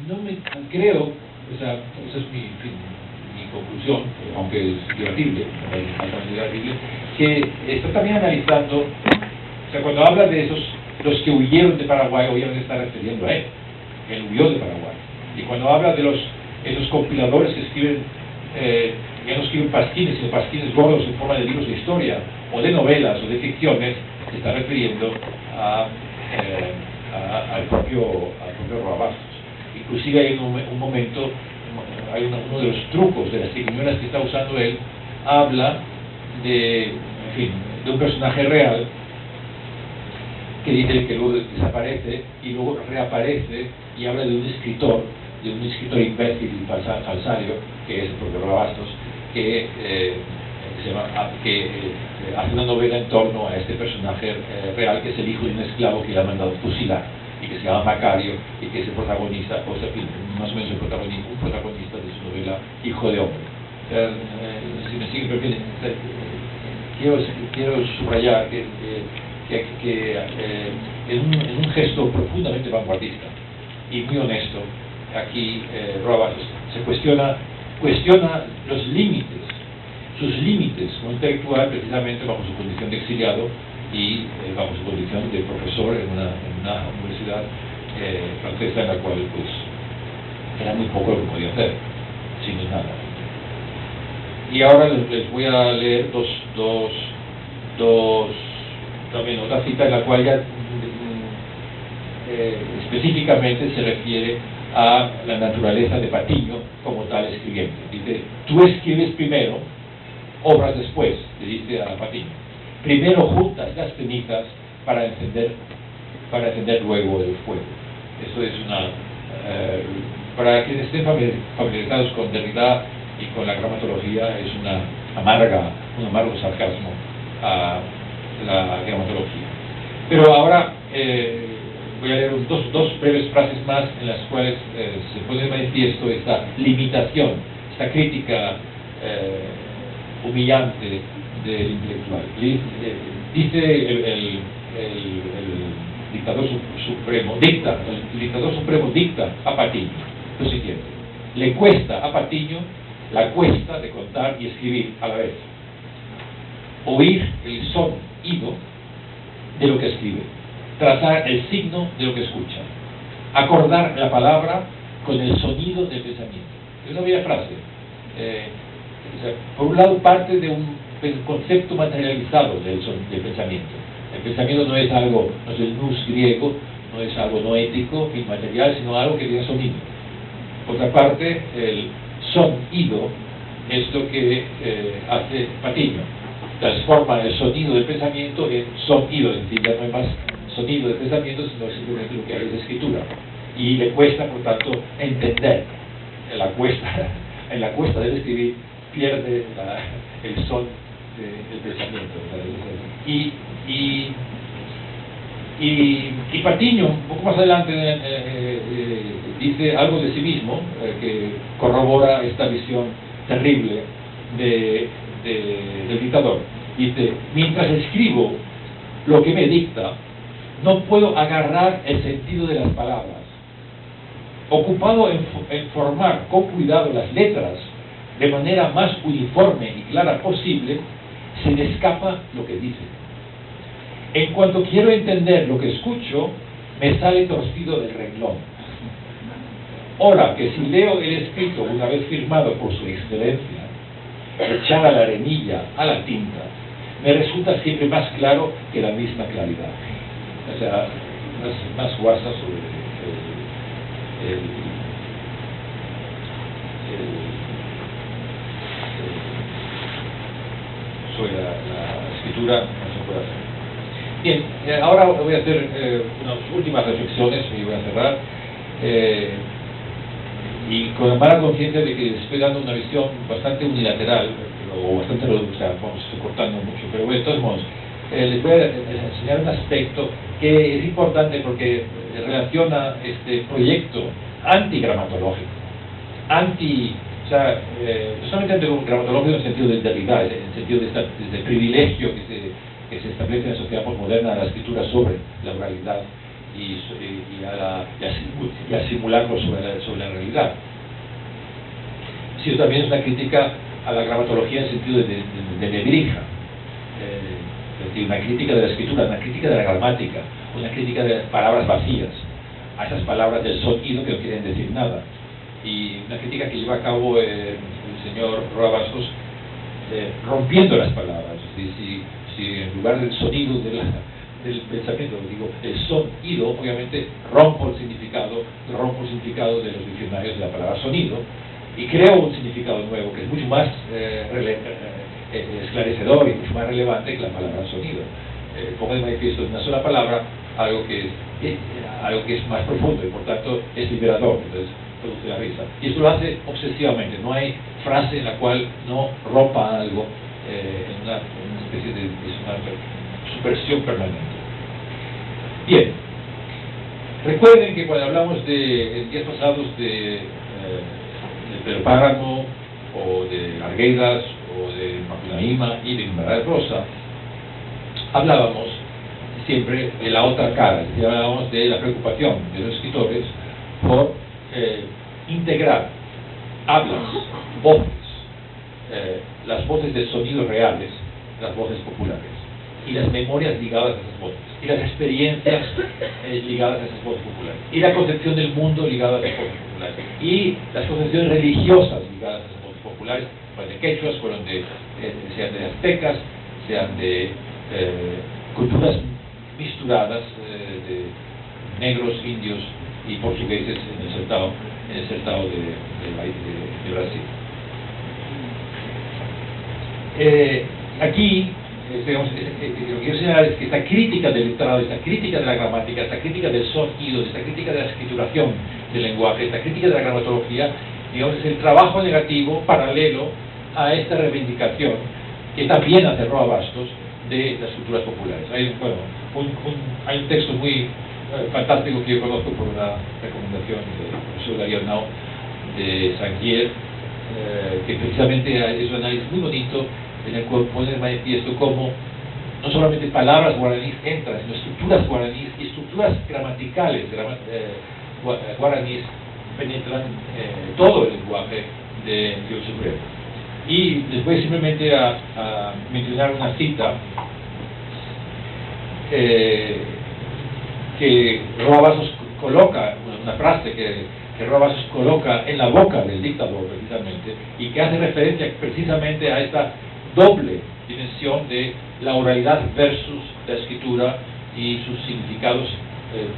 no me creo, o sea, esa es mi conclusión, aunque es debatible, altamente debatible, que está también analizando, o sea, cuando habla de esos, los que huyeron de Paraguay, obviamente está refiriendo a él huyó de Paraguay. Y cuando habla de esos compiladores que escriben, ya no escriben pasquines, sino pasquines gordos en forma de libros de historia, o de novelas, o de ficciones, se está refiriendo al propio Roabastos. Inclusive hay un momento, hay uno de los trucos de las triquiñuelas que está usando él, habla de un personaje real que dice que luego desaparece y luego reaparece y habla de un escritor imbécil y falsario, que es el propio Roabastos, que hace una novela en torno a este personaje real, que es el hijo de un esclavo que le ha mandado fusilar, y que se llama Macario, y que es el protagonista, o sea, más o menos un protagonista de su novela Hijo de Hombre. Si me siguen, quiero subrayar que en un gesto profundamente vanguardista y muy honesto, aquí Roabastos se cuestiona los límites, sus límites como intelectual, precisamente bajo su condición de exiliado y bajo su condición de profesor en una universidad francesa, en la cual pues era muy poco lo que podía hacer, sin nada. Y ahora les voy a leer también otra cita en la cual ya específicamente se refiere a la naturaleza de Patiño como tal escribiente. Dice: tú escribes primero, obras después, le dice a Patiño. Primero juntas las cenizas para encender luego el fuego. Eso es para quienes estén familiarizados con Derrida y con la gramatología, es un amargo sarcasmo a la gramatología. Pero ahora voy a leer dos breves frases más en las cuales se pone de manifiesto esta limitación, esta crítica humillante del intelectual. Dice el dictador supremo dicta a Patiño lo siguiente: le cuesta a Patiño la cuesta de contar y escribir a la vez, oír el sonido de lo que escribe, trazar el signo de lo que escucha, acordar la palabra con el sonido del pensamiento. Es una bella frase. Por un lado, parte de un concepto materializado del pensamiento. El pensamiento no es el nous griego, no es algo noético, inmaterial, sino algo que tiene sonido. Por otra parte, el sonido es lo que hace Patiño. Transforma el sonido del pensamiento en sonido, es decir, ya no hay más sonido de pensamiento, sino simplemente lo que hay es escritura. Y le cuesta, por tanto, entender. En la cuesta del escribir pierde el son del pensamiento. Y Patiño, un poco más adelante, dice algo de sí mismo que corrobora esta visión terrible del dictador. Dice: mientras escribo lo que me dicta, no puedo agarrar el sentido de las palabras. Ocupado en formar con cuidado las letras de manera más uniforme y clara posible, se me escapa lo que dice. En cuanto quiero entender lo que escucho, me sale torcido del renglón. Ahora que si leo el escrito una vez firmado por su excelencia, echada la arenilla a la tinta, me resulta siempre más claro que la misma claridad. O sea, más guasa sobre la escritura no se puede hacer. Bien, ahora voy a hacer unas últimas reflexiones y voy a cerrar. Y con la mala conciencia de que estoy dando una visión bastante unilateral, o bastante reducida, vamos, estoy cortando mucho, pero bueno, de todos modos, les voy a enseñar un aspecto que es importante porque relaciona este proyecto antigramatológico, o sea, no solamente antigramatológico en el sentido de Derrida, en el sentido de privilegio que se establece en la sociedad postmoderna a la escritura sobre la oralidad y a simularlo sobre la realidad, sino también es una crítica a la gramatología en sentido de Nebrija, es decir, una crítica de la escritura, una crítica de la gramática, una crítica de palabras vacías, a esas palabras del sonido que no quieren decir nada, y una crítica que lleva a cabo el señor Roa Bastos, rompiendo las palabras. Es decir, si en lugar del sonido del pensamiento, digo, el sonido, obviamente rompo el significado de los diccionarios de la palabra sonido y creo un significado nuevo que es mucho más esclarecedor y mucho más relevante que la palabra sonido. Pongo de manifiesto en una sola palabra algo que es más profundo y por tanto es liberador, entonces produce la risa. Y esto lo hace obsesivamente, no hay frase en la cual no rompa algo en una especie de subversión permanente. Bien, recuerden que cuando hablamos en días pasados de Pedro Páramo o de Arguedas o de Macunaíma y de Guimarães Rosa, hablábamos siempre de la otra cara, es decir, hablábamos de la preocupación de los escritores por integrar hablas, voces, las voces de sonidos reales, las voces populares, y las memorias ligadas a esas voces, y las experiencias ligadas a esas voces populares, y la concepción del mundo ligada a esas voces populares, y las concepciones religiosas ligadas a esas voces populares, fueron de quechuas, sean de aztecas, sean de culturas misturadas, de negros, indios y portugueses en el certado de Brasil. Aquí, digamos, lo que quiero señalar es que esta crítica del letrado, esta crítica de la gramática, esta crítica del sonido, esta crítica de la escrituración del lenguaje, esta crítica de la gramatología, digamos, es el trabajo negativo paralelo a esta reivindicación que también hace Roa Bastos de las culturas populares. Hay un texto muy fantástico que yo conozco por una recomendación del profesor Darío Arnau de Saint-Pierre, que precisamente es un análisis muy bonito en el cual pone de manifiesto cómo no solamente palabras guaraníes entran, sino estructuras guaraníes y estructuras gramaticales guaraníes penetran todo el lenguaje de Río Supremo. Y les voy simplemente a mencionar una cita que Roa Bastos coloca, una frase que Roa Bastos coloca en la boca del dictador precisamente, y que hace referencia precisamente a esta doble dimensión de la oralidad versus la escritura y sus significados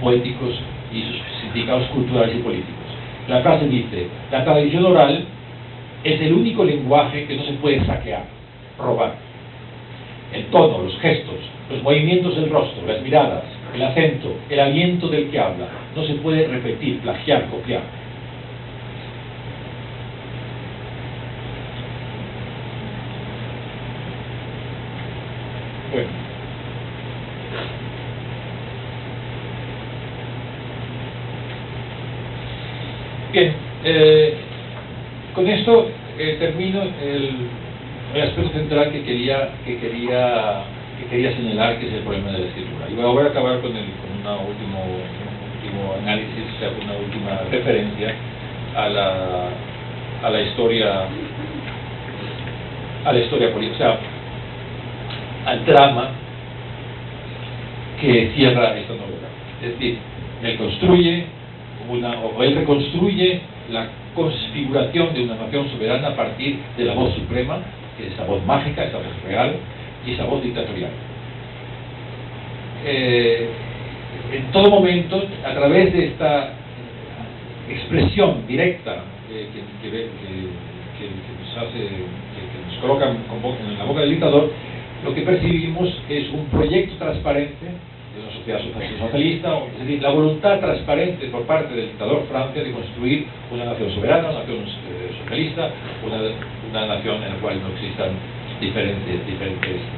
poéticos y sus significados culturales y políticos. La frase dice: la tradición oral es el único lenguaje que no se puede saquear, robar. El tono, los gestos, los movimientos del rostro, las miradas, el acento, el aliento del que habla, no se puede repetir, plagiar, copiar. Bueno. Bien, con esto termino el aspecto central que quería señalar, que es el problema de la escritura. Y voy a acabar con un último análisis, o sea, una última referencia a la historia política, o sea, al drama que cierra esta novela. Es decir, él reconstruye la configuración de una nación soberana a partir de la voz suprema, que es esa voz mágica, esa voz real y esa voz dictatorial. En todo momento, a través de esta expresión directa que nos coloca en la boca del dictador, lo que percibimos es un proyecto transparente de una sociedad socialista, es decir, la voluntad transparente por parte del dictador Francia de construir una nación soberana, una nación socialista, una nación en la cual no existan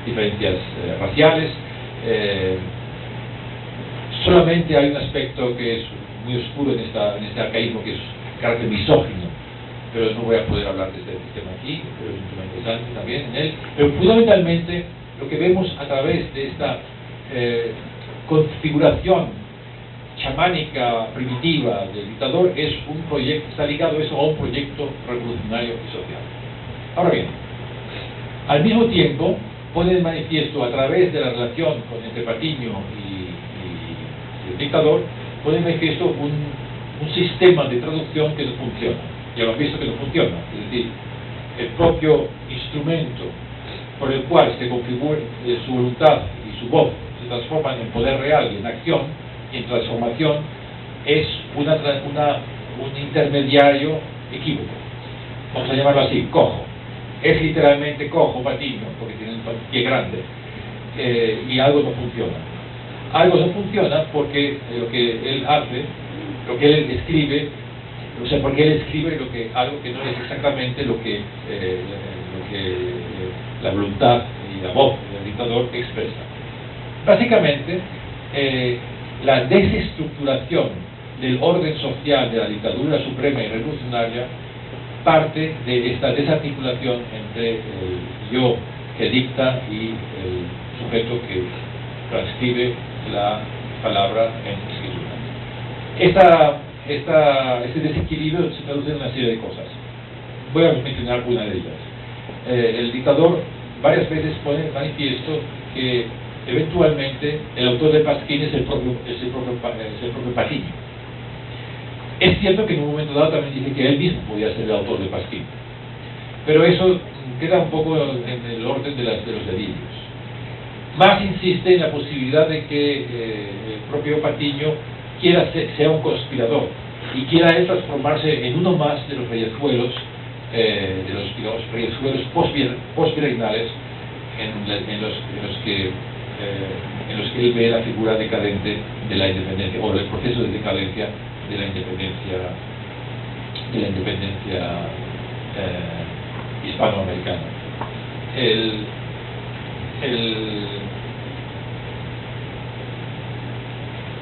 diferencias raciales. Solamente hay un aspecto que es muy oscuro en este arcaísmo, que es carácter misógino, pero no voy a poder hablar de este tema aquí, pero es un tema interesante también en él. Pero fundamentalmente lo que vemos a través de esta configuración chamánica primitiva del dictador es un proyecto, está ligado eso a un proyecto revolucionario y social. Ahora bien, al mismo tiempo pone de manifiesto, a través de la relación entre Patiño y el dictador, pone de manifiesto un sistema de traducción que no funciona. Ya lo han visto que no funciona. Es decir, el propio instrumento por el cual se configura su voluntad y su voz se transforman en poder real y en acción y en transformación, es un intermediario equívoco. Vamos a llamarlo así, cojo. Es literalmente cojo Patiño, porque tiene un pie grande, y algo no funciona. Algo no funciona porque lo que él hace, lo que él escribe, o sea, porque él escribe algo que no es exactamente lo que la voluntad y la voz del dictador expresa. Básicamente, la desestructuración del orden social de la dictadura suprema y revolucionaria parte de esta desarticulación entre el yo que dicta y el sujeto que transcribe la palabra en escritura. Este desequilibrio se traduce en una serie de cosas. Voy a mencionar una de ellas. El dictador varias veces pone en manifiesto que eventualmente el autor de Pasquín es el propio Patiño. Es cierto que en un momento dado también dice que él mismo podía ser el autor de Pasquín, pero eso queda un poco en el orden de los delirios. Más insiste en la posibilidad de que el propio Patiño sea un conspirador y quiera él transformarse en uno más de los reyezuelos, postvirreinales en los que él ve la figura decadente de la independencia, o el proceso de decadencia de la independencia hispanoamericana.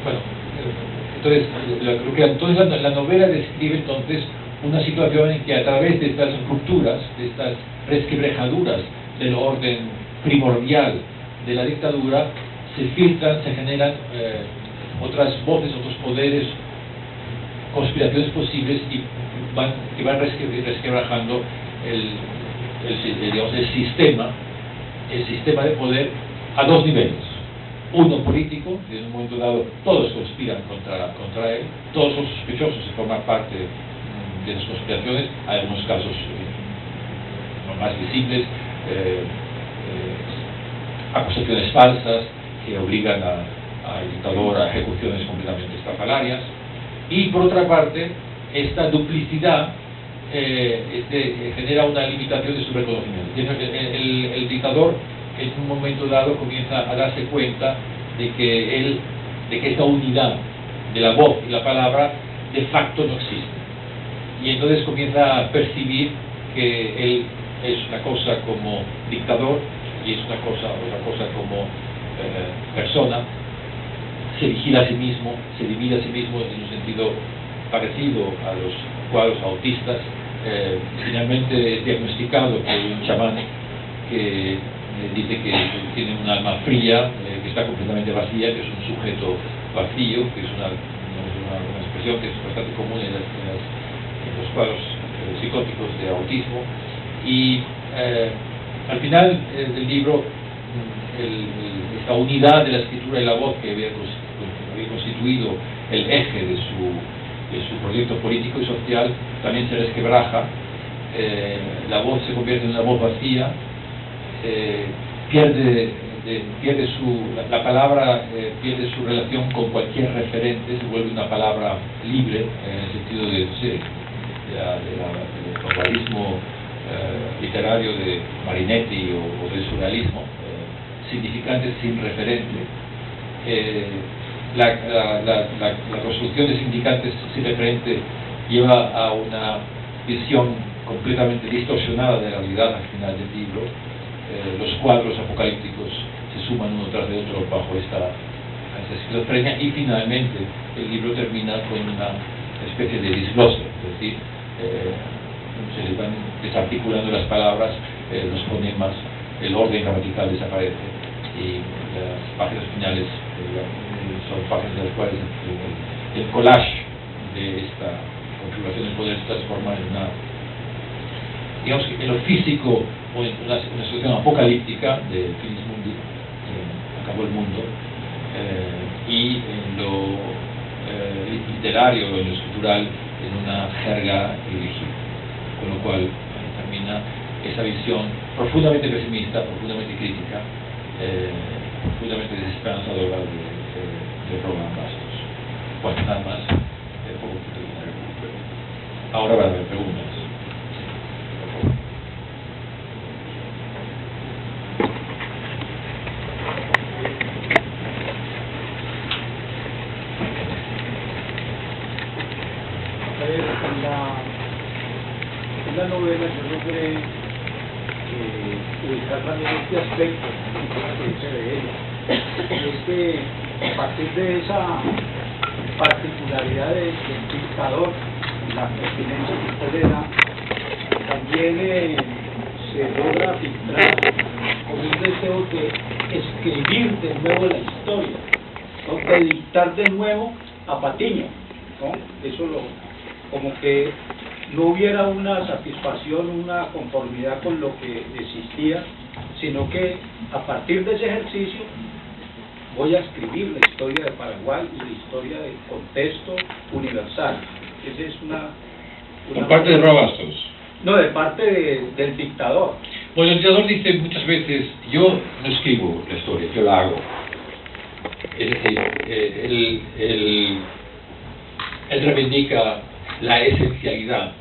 Bueno, entonces la novela describe entonces una situación en que a través de estas rupturas, de estas resquebrajaduras del orden primordial de la dictadura, se filtran, se generan otras voces, otros poderes, conspiraciones posibles y que van resquebrajando el sistema de poder a dos niveles. Uno político, y en un momento dado todos conspiran contra él, todos son sospechosos de formar parte de las conspiraciones, hay algunos casos más visibles, acusaciones falsas que obligan al dictador a ejecuciones completamente estrafalarias, y por otra parte esta duplicidad genera una limitación de su reconocimiento. El dictador en un momento dado comienza a darse cuenta de que esta unidad de la voz y la palabra de facto no existe, y entonces comienza a percibir que él es una cosa como dictador y es otra cosa como persona, se vigila a sí mismo, se divide a sí mismo en un sentido parecido a los cuadros autistas. Finalmente es diagnosticado por un chamán que dice que tiene un alma fría, que está completamente vacía, que es un sujeto vacío, que es una expresión que es bastante común en los cuadros psicóticos de autismo. Y al final del libro, esta unidad de la escritura y la voz que había constituido el eje de su proyecto político y social también se resquebraja. La voz se convierte en una voz vacía, la palabra pierde su relación con cualquier referente, se vuelve una palabra libre en el sentido del formalismo literario de Marinetti o del surrealismo, significante sin referente. La construcción de significantes sin referente lleva a una visión completamente distorsionada de la realidad al final del libro. Los cuadros apocalípticos se suman uno tras de otro bajo esta esquizofrenia, y finalmente el libro termina con una especie de disglose, es decir, se le van desarticulando las palabras, los fonemas, el orden gramatical desaparece y las páginas finales son páginas en las cuales el collage de esta configuración del poder se transforma en una, digamos que en lo físico, o en una situación apocalíptica de finis mundi, acabó el mundo, y en lo literario, en lo escritural, en una jerga dirigida. Con lo cual termina esa visión profundamente pesimista, profundamente crítica, profundamente desesperanzadora de Roland Bastos. Bueno, nada más, poco que terminar. Ahora va a haber preguntas. En la novela yo logré ubicar también este aspecto que dice de ella. Es que a partir de esa particularidad del dictador, la pertinencia que usted le da, también se logra filtrar con un deseo de escribir de nuevo la historia, ¿no? De dictar de nuevo a Patiño, ¿no? Eso como que no hubiera una satisfacción, una conformidad con lo que existía, sino que a partir de ese ejercicio voy a escribir la historia de Paraguay y la historia del contexto universal. Esa es una ¿Por parte de Roland Bastos? No, de parte del dictador. Bueno, el dictador dice muchas veces, yo no escribo la historia, yo la hago. Es decir, él reivindica la esencialidad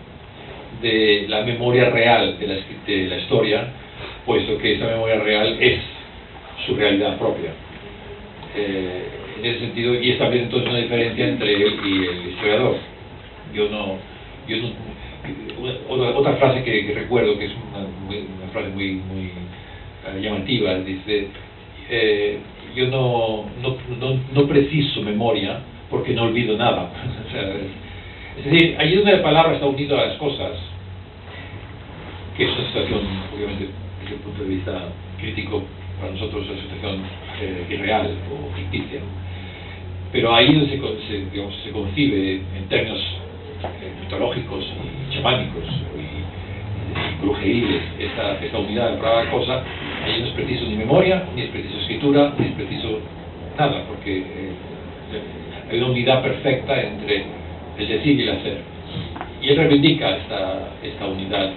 de la memoria real de la historia, puesto que esa memoria real es su realidad propia. En ese sentido, y establece entonces una diferencia entre él y el historiador. Otra frase que recuerdo, que es una frase muy llamativa, dice, yo no preciso memoria porque no olvido nada. O sea, es decir, allí donde la palabra está unida a las cosas, que es una situación, obviamente, desde el punto de vista crítico, para nosotros es una situación irreal o ficticia, pero ahí donde se concibe en términos mitológicos y chamánicos y brujeriles esta unidad de la palabra cosa, ahí no es preciso ni memoria, ni es preciso escritura, ni es preciso nada, porque hay una unidad perfecta entre el decir y el hacer. Y él reivindica esta unidad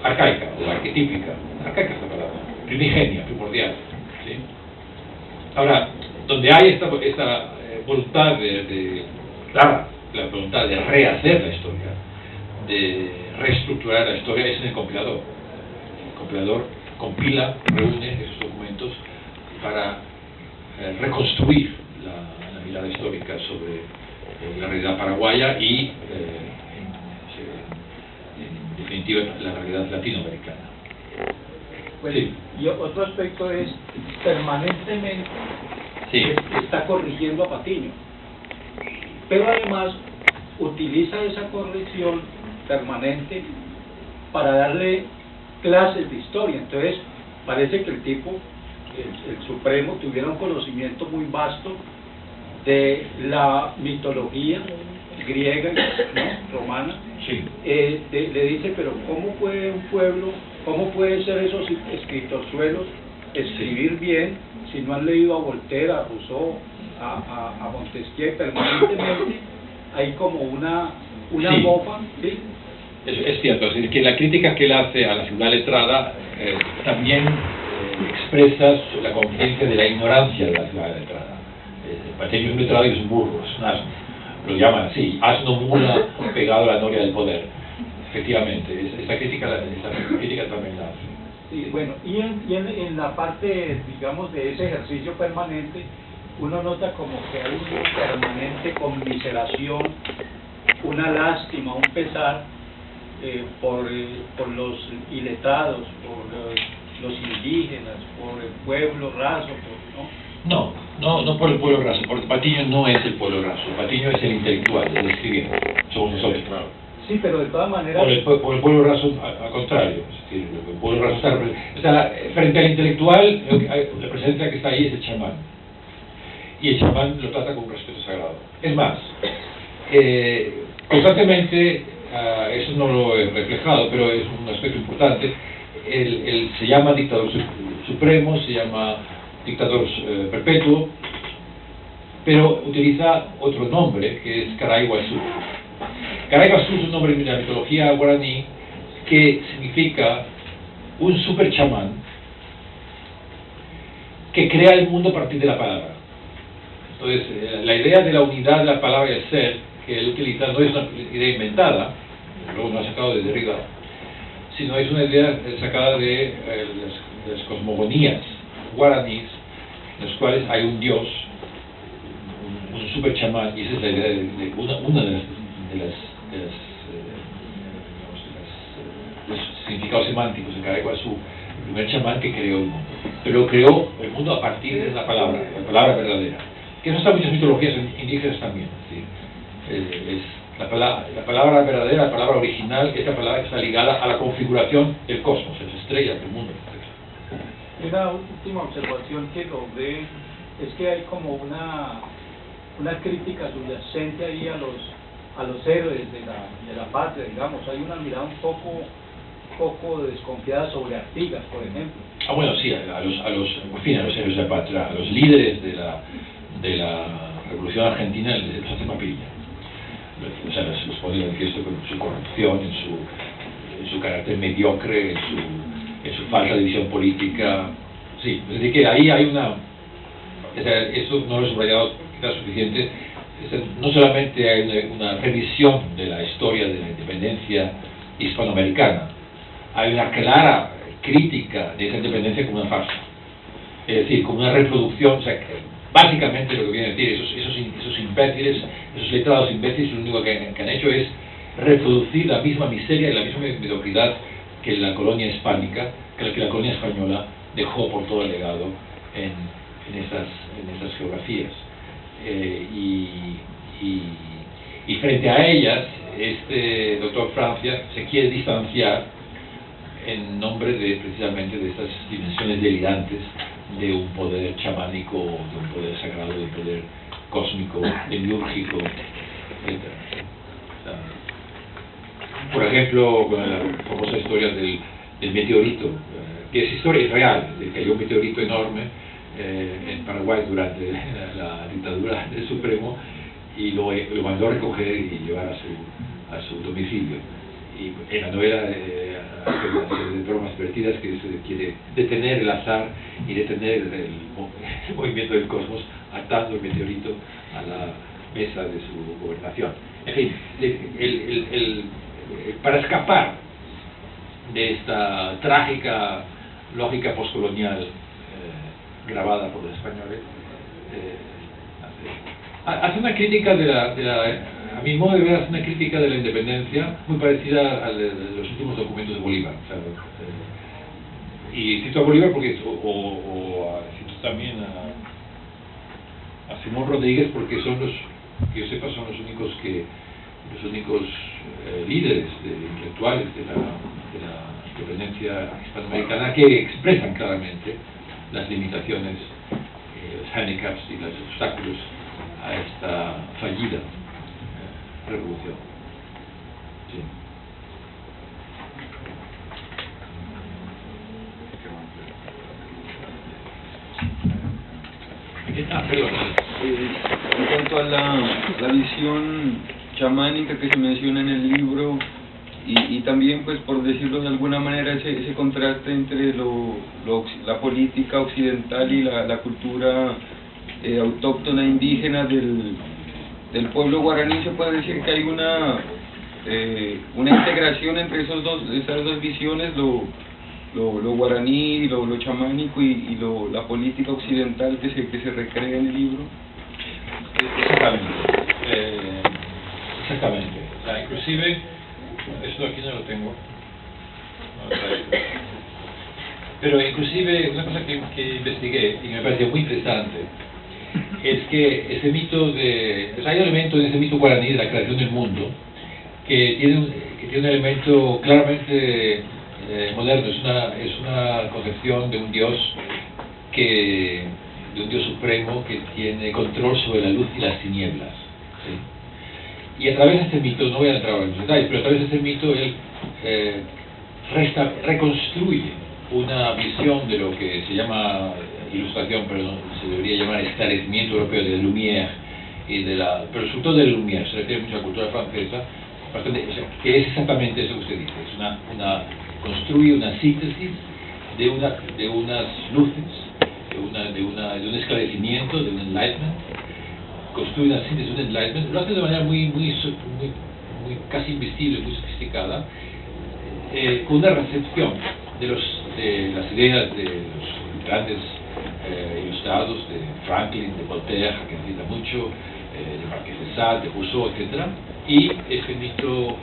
arcaica o arquetípica, arcaica es la palabra, primigenia, primordial, ¿sí? Ahora, donde hay esta voluntad clara, la voluntad de rehacer la historia, de reestructurar la historia, es en el compilador. El compilador compila, reúne esos documentos para reconstruir la mirada histórica sobre la realidad paraguaya y, en definitiva, la realidad latinoamericana. Pues, sí. Y otro aspecto es, permanentemente sí. Está corrigiendo a Patiño, pero además utiliza esa corrección permanente para darle clases de historia. Entonces parece que el tipo, el Supremo, tuviera un conocimiento muy vasto de la mitología griega, ¿no? Romana. Sí. Le dice, pero ¿cómo puede un pueblo, cómo pueden ser esos escritorzuelos escribir bien si no han leído a Voltaire, a Rousseau, a Montesquieu? Permanentemente hay como una sí. mofa, ¿sí? Es cierto, es decir, que la crítica que él hace a la ciudad letrada también expresa la conciencia de la ignorancia de la ciudad letrada. Patiño es un letrado y es un burro, es un asno, lo llaman así, asno mula pegado a la noria del poder. Efectivamente, esta crítica también la hace. Sí, bueno, y en la parte, digamos, de ese ejercicio permanente, uno nota como que hay una permanente conmiseración, una lástima, un pesar por los iletrados, por los indígenas, por el pueblo raso, No por el pueblo raso, porque Patiño no es el pueblo raso, Patiño es el intelectual, el escribiente, somos nosotros, claro. Sí, pero de todas maneras... Por el pueblo raso, al contrario, es decir, el pueblo raso está frente al intelectual, la presencia que está ahí es el chamán. y el chamán lo trata con un respeto sagrado. Es más, constantemente, eso no lo he reflejado, pero es un aspecto importante, él se llama dictador supremo, se llama dictador perpetuo, pero utiliza otro nombre, que es Caraiguazú. Caraiguazú es un nombre de la mitología guaraní que significa un super chamán que crea el mundo a partir de la palabra. Entonces, la idea de la unidad de la palabra y el ser que él utiliza no es una idea inventada, luego no ha sacado de Derrida, sino es una idea sacada de las cosmogonías guaraníes, en las cuales hay un dios, un super chamán, y esa es la idea de una de los significados semánticos de Caraiguazú, el primer chamán que creó el mundo. Pero creó el mundo a partir de la palabra verdadera. Que eso está en muchas mitologías indígenas también. ¿Sí? Es la palabra verdadera, la palabra original, esta palabra está ligada a la configuración del cosmos, de las estrellas, del mundo. Una última observación que logré es que hay como una crítica subyacente ahí a los héroes de la patria, digamos. Hay una mirada un poco desconfiada sobre Artigas, por ejemplo. Bueno, sí, a los héroes de la patria, a los líderes de la Revolución Argentina los hace papilla. O sea, los pone de manifiesto con su corrupción, en su carácter mediocre, en su falta de visión política. Sí, es decir, que ahí hay eso no lo he subrayado quizás suficiente. No solamente hay una revisión de la historia de la independencia hispanoamericana, hay una clara crítica de esa independencia como una farsa, es decir, como una reproducción. O sea, básicamente lo que viene a decir esos imbéciles, esos letrados imbéciles, lo único que han hecho es reproducir la misma miseria y la misma mediocridad que la colonia hispánica, que la colonia española dejó por todo el legado en esas geografías. Y frente a ellas, este doctor Francia se quiere distanciar en nombre precisamente de estas dimensiones delirantes de un poder chamánico, de un poder sagrado, de un poder cósmico, demiúrgico, etc. Por ejemplo, la famosa historia del meteorito, que es historia, es real, de que cayó un meteorito enorme en Paraguay durante la dictadura del Supremo, y lo mandó a recoger y llevar a su domicilio. Y en la novela hace una serie de bromas divertidas que se quiere detener el azar y detener el movimiento del cosmos atando el meteorito a la mesa de su gobernación. En fin, para escapar de esta trágica lógica postcolonial grabada por los españoles, hace una crítica a mi modo de ver, hace una crítica de la independencia muy parecida a los últimos documentos de Bolívar. O sea, y cito a Bolívar porque cito también a Simón Rodríguez, porque son que yo sepa, son los únicos líderes intelectuales de la independencia hispanoamericana que expresan claramente las limitaciones, los handicaps y los obstáculos a esta fallida revolución. Sí. En cuanto a la visión chamánica que se menciona en el libro, y también, pues, por decirlo de alguna manera, ese contraste entre la política occidental y la cultura autóctona indígena del pueblo guaraní, se puede decir que hay una integración entre esas dos visiones, lo guaraní, lo chamánico y la política occidental que se recrea en el libro. Exactamente. O sea, inclusive, esto aquí no lo tengo, pero inclusive una cosa que investigué y me pareció muy interesante es que ese mito hay un elemento en ese mito guaraní de la creación del mundo que tiene un elemento claramente moderno. Es una concepción de un dios que de un Dios supremo que tiene control sobre la luz y las tinieblas. ¿Sí? Y a través de este mito, no voy a entrar en los detalles, pero a través de este mito él reconstruye una visión de lo que se llama ilustración, pero no, se debería llamar esclarecimiento europeo de Lumière, pero sobre todo de Lumière, se refiere mucho a la cultura francesa, que es exactamente eso que usted dice, es construye una síntesis de unas luces, de un esclarecimiento, de un enlightenment, construye una síntesis de un enlightenment, lo hace de manera muy casi invisible, muy sofisticada, con una recepción de las ideas de los grandes ilustrados, de Franklin, de Voltaire, que cita mucho, de Marqués de Sade, de Rousseau, etc. Y este mito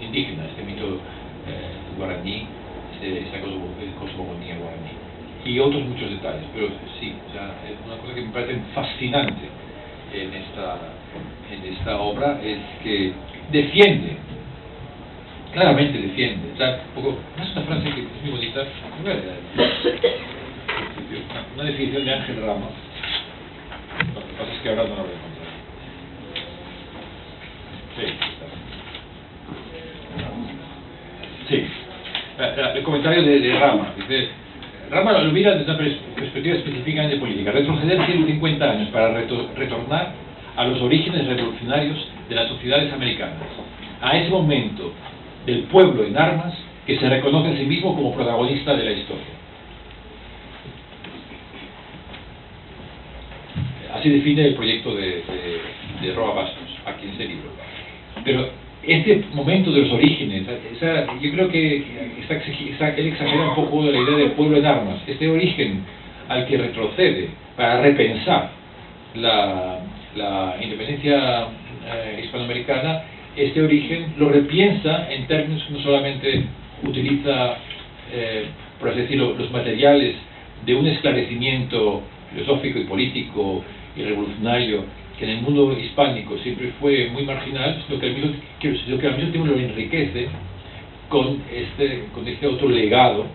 indígena, este mito guaraní, esta cosmogonía guaraní. Y otros muchos detalles, pero sí, o sea, es una cosa que me parece fascinante en esta obra, es que claramente defiende, o sea, es una frase que es muy bonita, una definición de Ángel Rama, lo que pasa es que ahora no la voy a encontrar. Sí, el comentario de Rama, dice, Rama lo mira desde una perspectiva específicamente política, retroceder 150 años para retornar a los orígenes revolucionarios de las sociedades americanas, a ese momento del pueblo en armas que se reconoce a sí mismo como protagonista de la historia. Así define el proyecto de Roa Bastos, aquí en este libro. Pero este momento de los orígenes, yo creo que él exagera un poco la idea del pueblo en armas, este origen al que retrocede para repensar la independencia hispanoamericana. Este origen lo repiensa en términos que no solamente utiliza, por así decirlo, los materiales de un esclarecimiento filosófico y político y revolucionario que en el mundo hispánico siempre fue muy marginal, sino que al mismo tiempo lo enriquece con este otro legado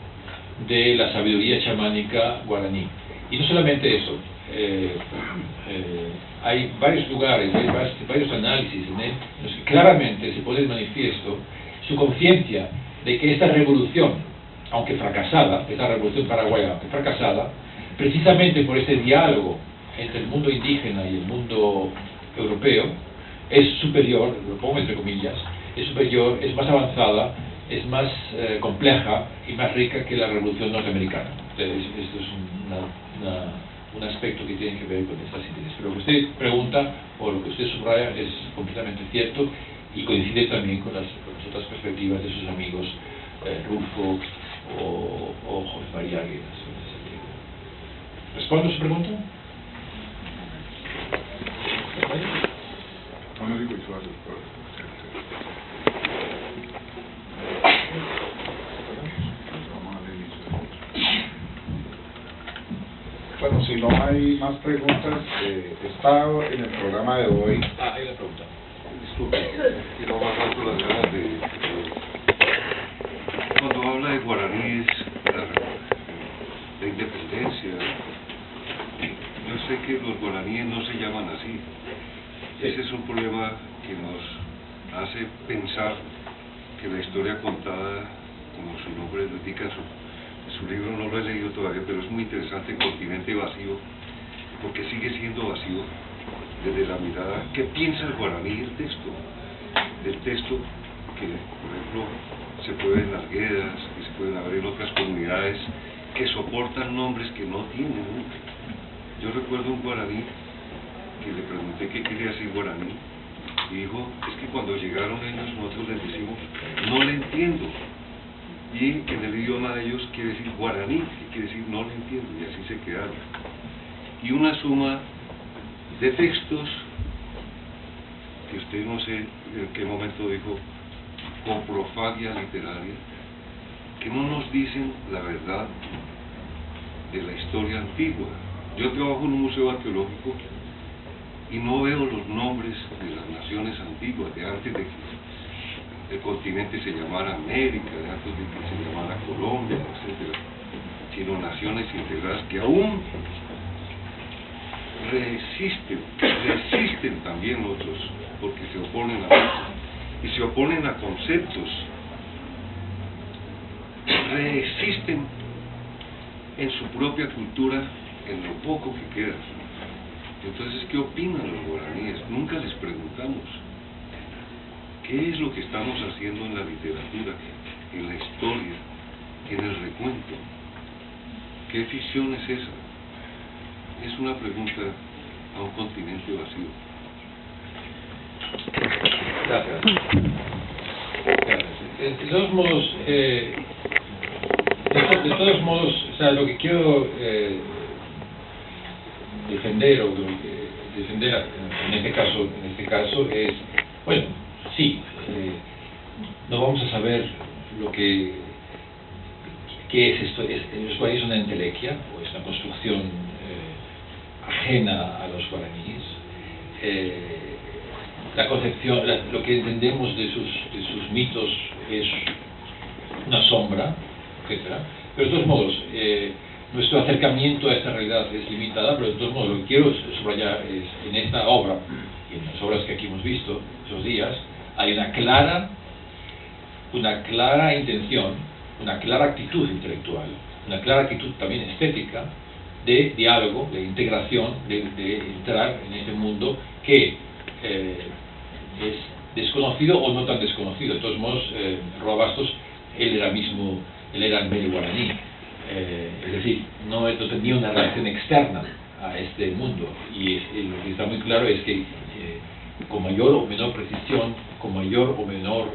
de la sabiduría chamánica guaraní. Y no solamente eso, hay varios lugares, hay varios análisis en él, en los que claramente se pone de manifiesto su conciencia de que esta revolución, aunque fracasada, esta revolución paraguaya, aunque fracasada, precisamente por ese diálogo entre el mundo indígena y el mundo europeo, es superior, lo pongo entre comillas, es superior, es más avanzada, es más compleja y más rica que la revolución norteamericana. Entonces, esto es un aspecto que tiene que ver con esta síntesis. Pero lo que usted pregunta, o lo que usted subraya, es completamente cierto y coincide también con las otras perspectivas de sus amigos Rulfo o José María Arguedas. ¿Respondo a su pregunta? Bueno, si no hay más preguntas, está en el programa de hoy. Hay una pregunta. Disculpe, quiero bajar por las ganas de... Cuando habla de guaraníes, de independencia, yo sé que los guaraníes no se llaman así. Ese es un problema que nos hace pensar que la historia contada, como su nombre lo indica, su libro no lo he leído todavía, pero es muy interesante, Continente Vacío, porque sigue siendo vacío desde la mirada. ¿Qué piensa el guaraní del texto? Del texto que, por ejemplo, se puede ver en las Guedas, que se pueden ver en otras comunidades, que soportan nombres que no tienen. Yo recuerdo un guaraní que le pregunté qué quería decir guaraní, y dijo, es que cuando llegaron ellos nosotros les decimos, no le entiendo. Y en el idioma de ellos quiere decir guaraní, que quiere decir no lo entiendo, y así se quedaron. Y una suma de textos que usted no sé en qué momento dijo, con profagia literaria, que no nos dicen la verdad de la historia antigua. Yo trabajo en un museo arqueológico y no veo los nombres de las naciones antiguas, de antes de que el continente se llamara América, de antes de que se llamara Colombia, etc. sino naciones integradas que aún resisten también otros, porque se oponen a otros, y se oponen a conceptos, resisten en su propia cultura, en lo poco que queda. Entonces, ¿qué opinan los guaraníes? Nunca les preguntamos. ¿Qué es lo que estamos haciendo en la literatura, en la historia, en el recuento? ¿Qué ficción es esa? Es una pregunta a un continente vacío. Gracias. De todos modos, o sea, lo que quiero defender, o lo que defender en este caso es, bueno, sí, no vamos a saber lo que qué es esto. ¿Los guaraníes son una entelequia o es una construcción ajena a los guaraníes? La concepción, lo que entendemos de sus mitos es una sombra, etcétera. Pero de todos modos, nuestro acercamiento a esta realidad es limitada, pero de todos modos lo que quiero subrayar es, en esta obra y en las obras que aquí hemos visto esos días, hay una clara intención, una clara actitud intelectual, una clara actitud también estética, de diálogo, de integración, de entrar en este mundo que es desconocido o no tan desconocido. De todos modos, Roa Bastos, él era medio guaraní, es decir, no tenía una relación externa a este mundo, y lo que está muy claro es que con mayor o menor precisión, con mayor o menor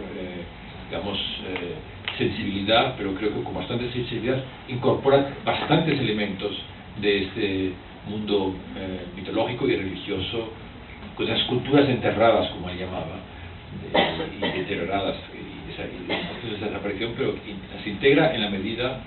sensibilidad, pero creo que con bastante sensibilidad, incorpora bastantes elementos de este mundo mitológico y religioso, con esas culturas enterradas, como él llamaba, y deterioradas, y esa desaparición, pero las integra en la medida